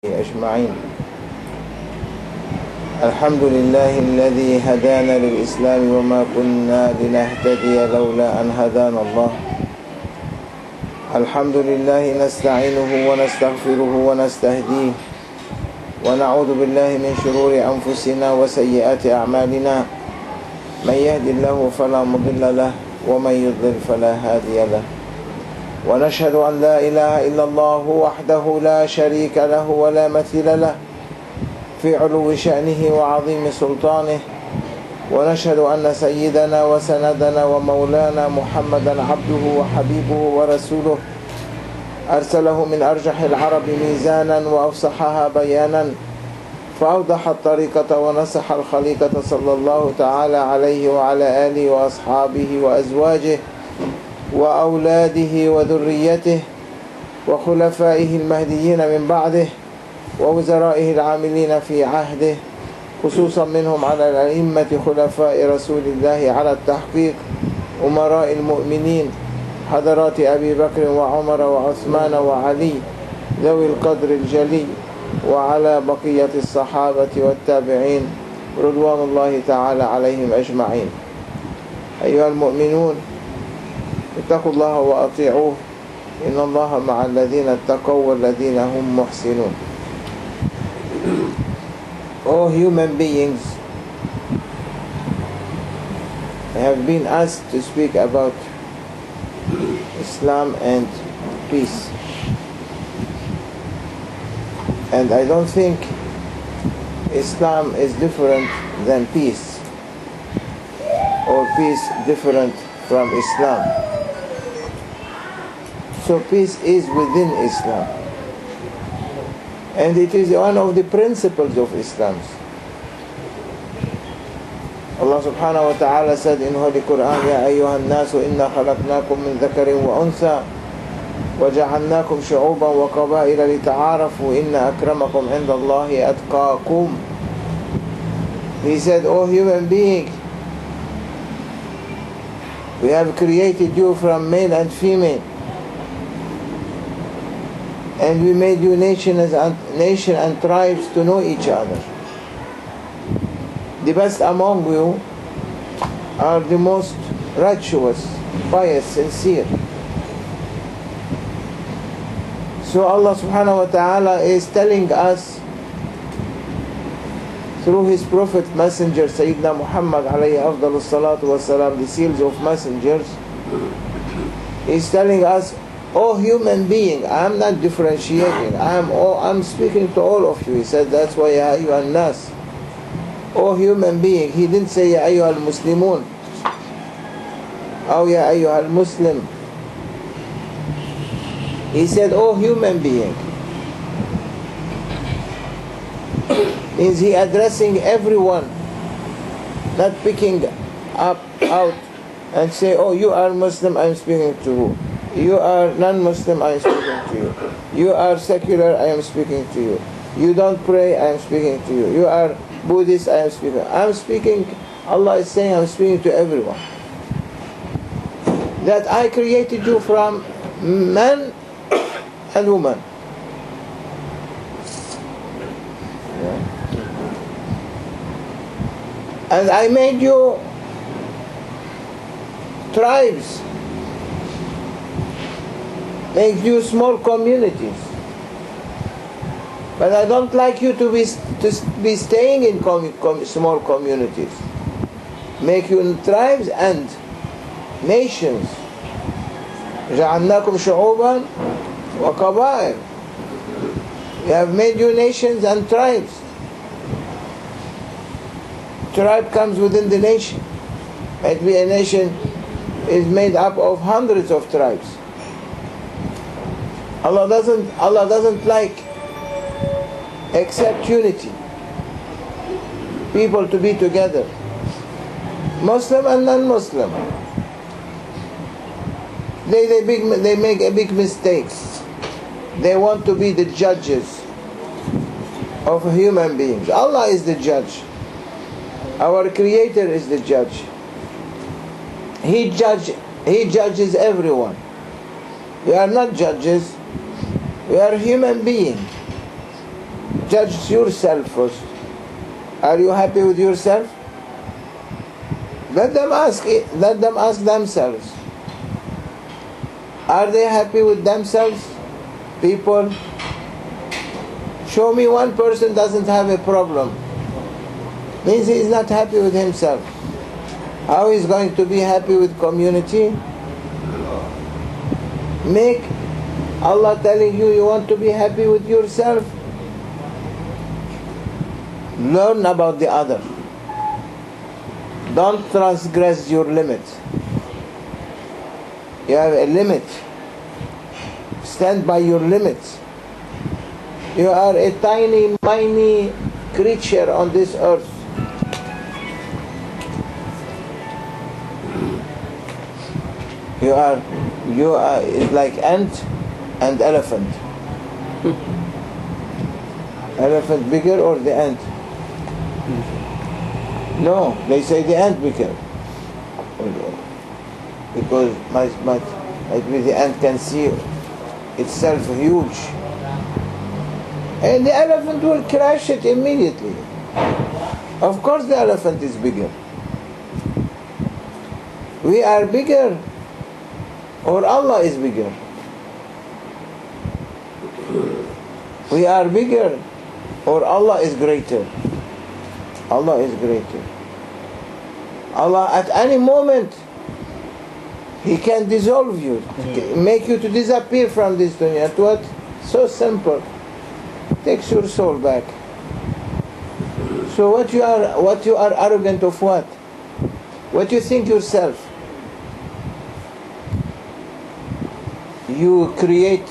أجمعين. الحمد لله الذي هدانا للإسلام وما كنا لنهتدي لولا أن هدانا الله. الحمد لله نستعينه ونستغفره ونستهديه ونعوذ بالله من شرور أنفسنا وسيئات أعمالنا. من يهد الله فلا مضل له ومن يضلل فلا هادي له. ونشهد أن لا إله إلا الله وحده لا شريك له ولا مثيل له في علو شأنه وعظيم سلطانه. ونشهد أن سيدنا وسندنا ومولانا محمدا عبده وحبيبه ورسوله أرسله من أرجح العرب ميزانا وأفصحها بيانا فأوضح الطريقة ونصح الخليقة صلى الله تعالى عليه وعلى آله وأصحابه وأزواجه وأولاده وذريته وخلفائه المهديين من بعده ووزرائه العاملين في عهده، خصوصا منهم على الأئمة خلفاء رسول الله على التحقيق أمراء المؤمنين حضرات أبي بكر وعمر وعثمان وعلي ذوي القدر الجلي، وعلى بقية الصحابة والتابعين رضوان الله تعالى عليهم أجمعين. أيها المؤمنون، اتقوا الله وأطيعوه، إن الله مع الذين اتقوا والذين هم محسنون. All human beings have been asked to speak about Islam and peace. And I don't think Islam is different than peace, or peace different from Islam. So peace is within Islam, and it is one of the principles of Islam. Allah subhanahu wa ta'ala said in Holy Quran, Ya ayyuhan nasu inna khalaqnakum min dhakarin wa untha وَجَعَلْنَاكُمْ شُعُوبًا وَقَبَائِلَ لِتَعَارَفُوا إِنَّ أَكْرَمَكُمْ عِنْدَ اللَّهِ أَتْقَاكُمْ. He said, O human being, we have created you from male and female, and we made you nation and tribes to know each other. The best among you are the most righteous, pious, sincere. So Allah subhanahu wa ta'ala is telling us through His Prophet Messenger Sayyidina Muhammad alayhi afdalus salatu wasalam, the seals of messengers. He's telling us, O human being, I'm not differentiating, I'm speaking to all of you. He said, that's why Ya ayyuhan nas, O human being. He didn't say Ya ayyuhal muslimun or Ya ayyuhal muslim. He said, O human being. Means he addressing everyone, not picking up out and say, oh, you are Muslim, I'm speaking to you. You are non-Muslim, I am speaking to you. You are secular, I am speaking to you. You don't pray, I am speaking to you. You are Buddhist, I am speaking. I'm speaking, Allah is saying, I'm speaking to everyone. That I created you from man and woman. And I made you tribes, made you small communities. But I don't like you to be staying in small communities. Make you tribes and nations. جعلناكم شعوبا وقبائل. We have made you nations and tribes. Tribe comes within the nation. Might be a nation is made up of hundreds of tribes. Allah doesn't like except unity. People to be together. Muslim and non-Muslim. They make a big mistakes. They want to be the judges of human beings. Allah is the judge. Our Creator is the judge. He judges everyone. We are not judges. We are human beings. judge yourself first. Are you happy with yourself? Let them ask themselves. Are they happy with themselves? People, show me one person doesn't have a problem. Means he is not happy with himself. How is going to be happy with community? Make Allah telling you want to be happy with yourself. Learn about the other. Don't transgress your limit. You have a limit. Stand by your limits. You are a tiny creature on this earth. You are it's like ant and elephant. Elephant bigger or the ant? No, they say the ant bigger. Because maybe the ant can see itself huge. And the elephant will crash it immediately. Of course the elephant is bigger. We are bigger, or Allah is bigger. We are bigger, or Allah is greater. Allah is greater. Allah at any moment, He can dissolve you, make you to disappear from this dunya. What? So simple. Takes your soul back. So what you are arrogant of what? What you think yourself? You create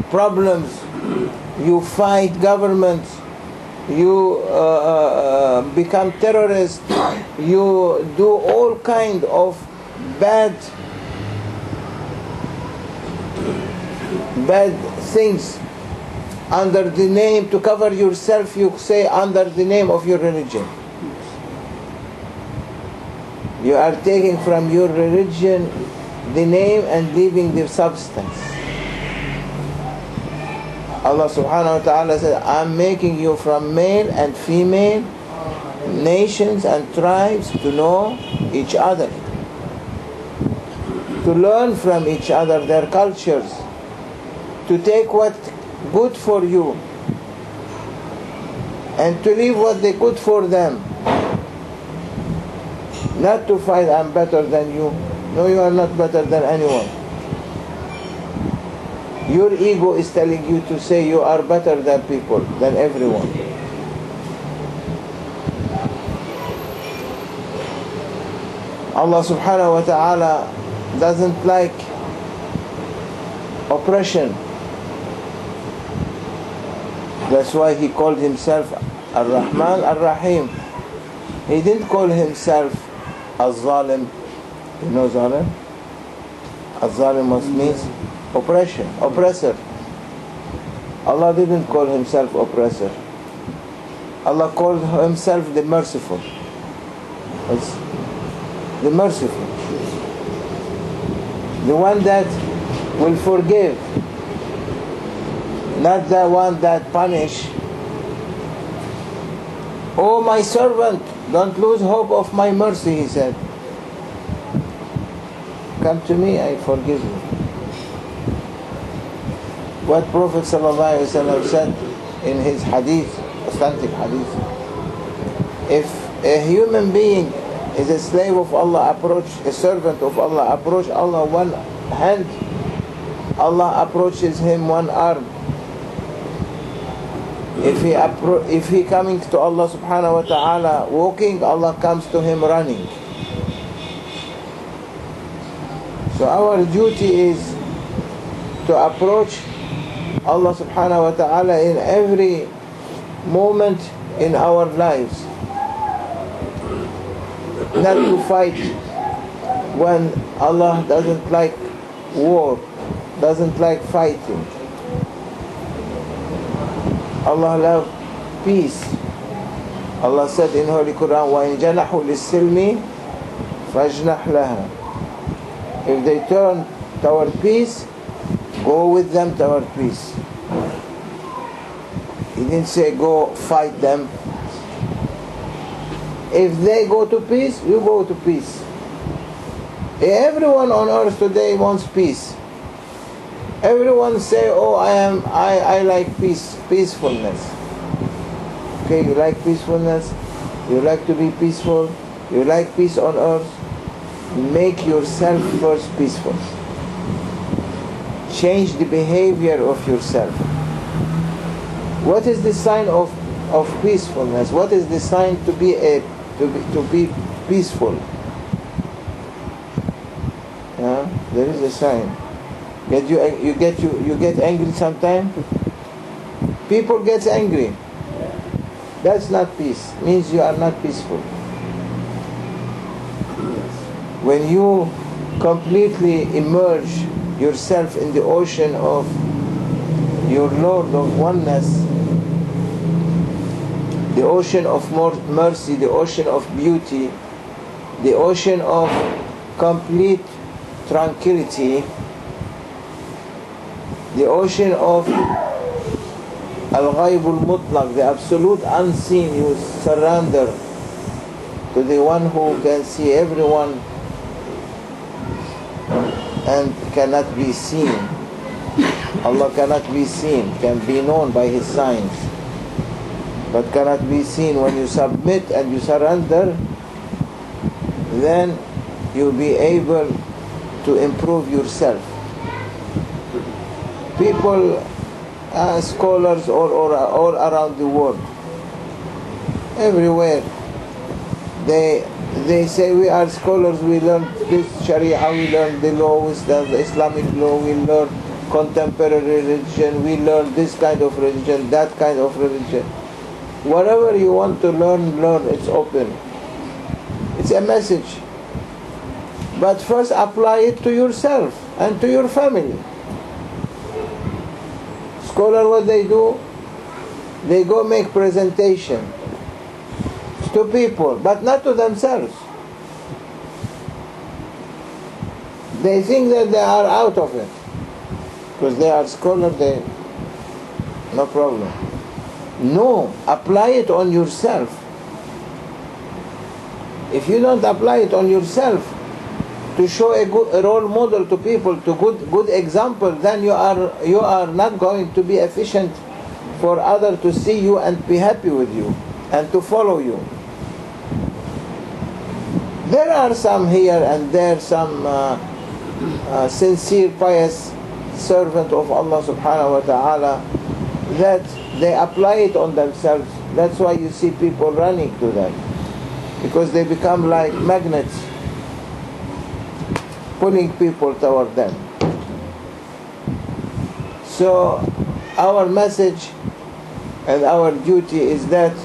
problems, you fight governments, you become terrorists, you do all kind of bad things under the name, to cover yourself, you say under the name of your religion. You are taking from your religion the name and leaving the substance. Allah subhanahu wa ta'ala said, I'm making you from male and female nations and tribes to know each other, to learn from each other their cultures, to take what good for you and to leave what they good for them. Not to fight, I'm better than you. No, you are not better than anyone. Your ego is telling you to say you are better than people, than everyone. Allah subhanahu wa ta'ala doesn't like oppression. That's why He called Himself Ar-Rahman Ar-Rahim. He didn't call Himself Az-Zalim. You know Zalim? Az-Zalim means oppression, oppressor. Allah didn't call Himself oppressor. Allah called Himself the merciful. It's the merciful. The one that will forgive. Not the one that punish. Oh my servant, don't lose hope of my mercy, He said. Come to me, I forgive you. What Prophet ﷺ said in his hadith, authentic hadith, if a human being is a slave of Allah, a servant of Allah, approach Allah one hand, Allah approaches him one arm. If he coming to Allah subhanahu wa ta'ala walking, Allah comes to him running. So our duty is to approach Allah subhanahu wa ta'ala in every moment in our lives. Not to fight when Allah doesn't like war, doesn't like fighting. Allah loves peace. Allah said in Holy Quran, وَإِن جَنَحُوا لِلسِّلْمِ فَاجْنَحْ لَهَا. If they turn toward peace, go with them toward peace. He didn't say go fight them. If they go to peace, you go to peace. Everyone on earth today wants peace. Everyone say, oh, I like peace, peacefulness. Okay, you like peacefulness, you like to be peaceful, you like peace on earth, make yourself first peaceful. Change the behavior of yourself. What is the sign of peacefulness? What is the sign to be peaceful? There is a sign. You get angry sometimes. People get angry. That's not peace. Means you are not peaceful. When you completely immerse yourself in the ocean of your Lord of oneness, the ocean of mercy, the ocean of beauty, the ocean of complete tranquility, the ocean of al-ghaib al-mutlaq, the absolute unseen, you surrender to the one who can see everyone and cannot be seen. Allah cannot be seen, can be known by His signs, but cannot be seen. When you submit and you surrender, then you'll be able to improve yourself. People, scholars all around the world, everywhere, they say we are scholars, we learn this Sharia, we learn the law, we learn the Islamic law, we learn contemporary religion, we learn this kind of religion, that kind of religion. Whatever you want to learn, it's open. It's a message. But first apply it to yourself and to your family. Scholar, what they do? They go make presentation to people, but not to themselves. They think that they are out of it. Because they are scholars, no problem. No, apply it on yourself. If you don't apply it on yourself to show a role model to people, to good example, then you are not going to be efficient for others to see you and be happy with you and to follow you. There are some here and there, some sincere, pious servant of Allah subhanahu wa ta'ala, that they apply it on themselves. That's why you see people running to them, because they become like magnets, pulling people toward them. So our message and our duty is that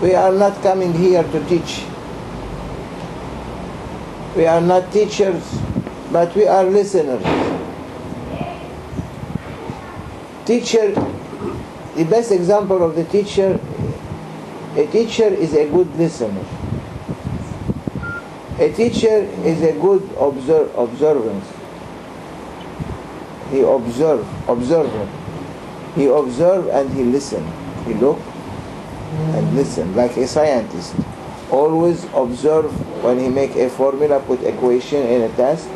we are not coming here to teach. We are not teachers, but we are listeners. Teacher, the best example of the teacher, a teacher is a good listener. A teacher is a good observance. He observer. He observe and he listen. He look and listen, like a scientist. Always observe when he make a formula, put equation in a test.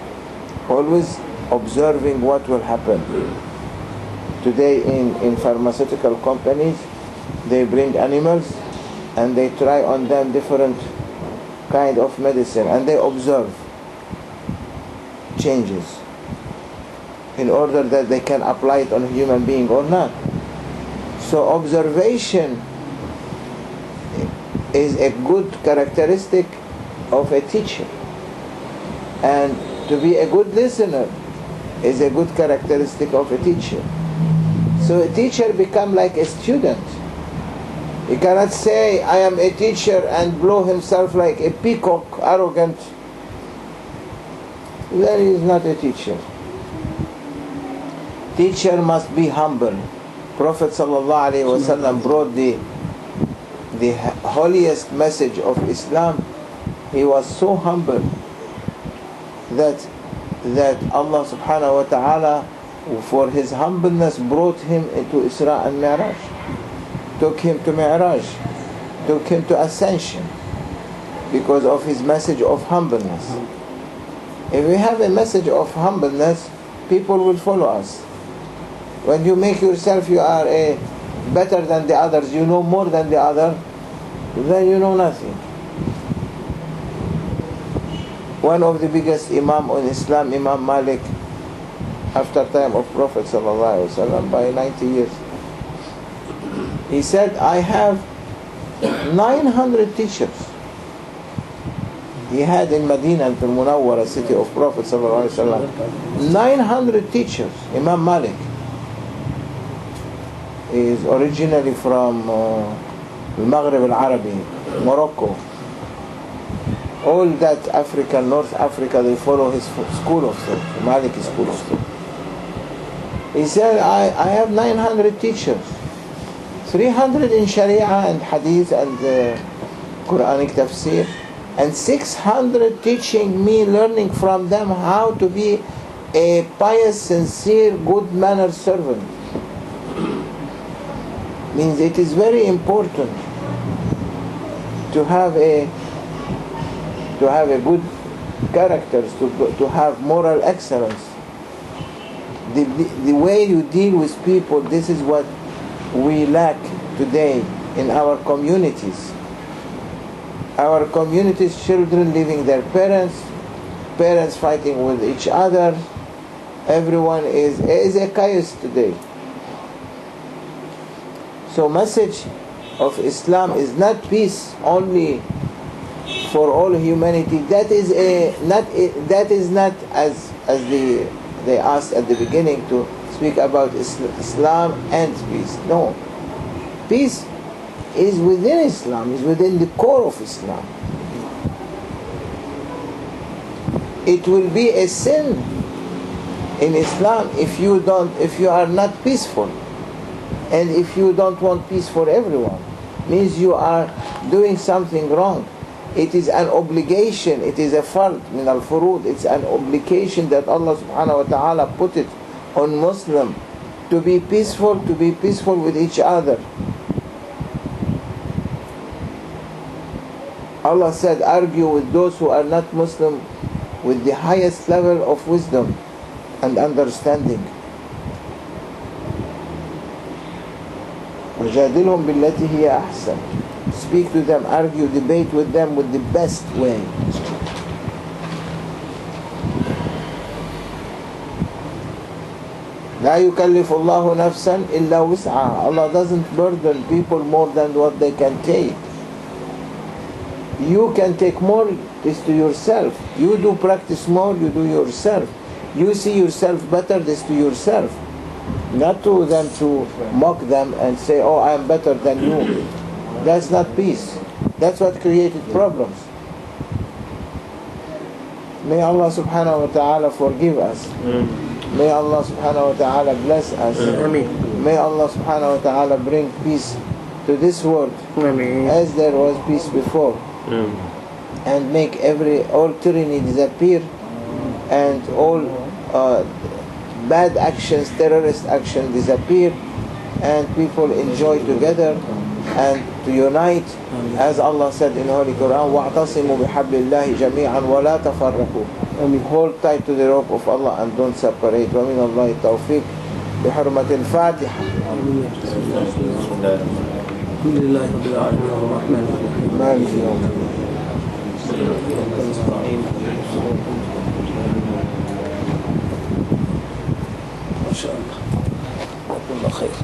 Always observing what will happen. Today in pharmaceutical companies, they bring animals and they try on them different kind of medicine, and they observe changes in order that they can apply it on a human being or not. So observation is a good characteristic of a teacher, and to be a good listener is a good characteristic of a teacher. So a teacher become like a student. He cannot say, I am a teacher, and blow himself like a peacock, arrogant. Then he is not a teacher. Teacher must be humble. Prophet ﷺ brought the holiest message of Islam. He was so humble that Allah subhanahu wa ta'ala, for his humbleness, brought him into Isra and Mi'raj. took him to Mi'raj, took him to Ascension, because of his message of humbleness. If we have a message of humbleness, people will follow us. When you make yourself you are better than the others, you know more than the other, then you know nothing. One of the biggest Imam in Islam, Imam Malik, after time of Prophet ﷺ, by 90 years, he said, I have 900 teachers. He had in Medina, in Munawwara, city of Prophet ﷺ, 900 teachers. Imam Malik is originally from Maghrib al-Arabi, Morocco. All that Africa, North Africa, they follow his school of thought, Maliki school of thought. He said, I have 900 teachers, 300 in Sharia and Hadith and Quranic tafsir, and 600 teaching me, learning from them how to be a pious, sincere, good-mannered servant. Means it is very important to have a good characters, to have moral excellence. The way you deal with people, this is what we lack today in our communities. Our communities, children leaving their parents, parents fighting with each other. Everyone is a chaos today. So message of Islam is not peace only for all humanity. That is not as they asked at the beginning to speak about Islam and peace. No, peace is within Islam, is within the core of Islam. It will be a sin in Islam if you are not peaceful, and if you don't want peace for everyone, means you are doing something wrong. It is an obligation, it is a fard min al-furud, it's an obligation that Allah subhanahu wa ta'ala put it on Muslim to be peaceful with each other. Allah said, argue with those who are not Muslim with the highest level of wisdom and understanding. وَجَادِلْهُمْ بِالَّتِي هِيَ أَحْسَنُ. Speak to them, argue, debate with them with the best way. لا يكلف الله نفسا إلا وسعها. Allah doesn't burden people more than what they can take. You can take more, this to yourself. You do practice more, you do yourself. You see yourself better, this to yourself. Not to them to mock them and say, oh, I am better than you. That's not peace. That's what created problems. May Allah subhanahu wa ta'ala forgive us. May Allah subhanahu wa ta'ala bless us. May Allah subhanahu wa ta'ala bring peace to this world as there was peace before. And make all tyranny disappear, and all bad actions, terrorist actions disappear, and people enjoy together and to unite, as Allah said in Holy Quran, وَاعْتَصِمُوا بِحَبْلِ اللَّهِ جَمِيعًا وَلَا تَفَرَّقُوا. Hold tight to the rope of Allah and don't separate. وَمِنَ اللَّهِ التَّوْفِيقِ بحرمة الفاتحة. الحمد لله رب العالمين الرحمن الرحيم مالك يوم الدين. ما شاء الله. جزاكم الله خير.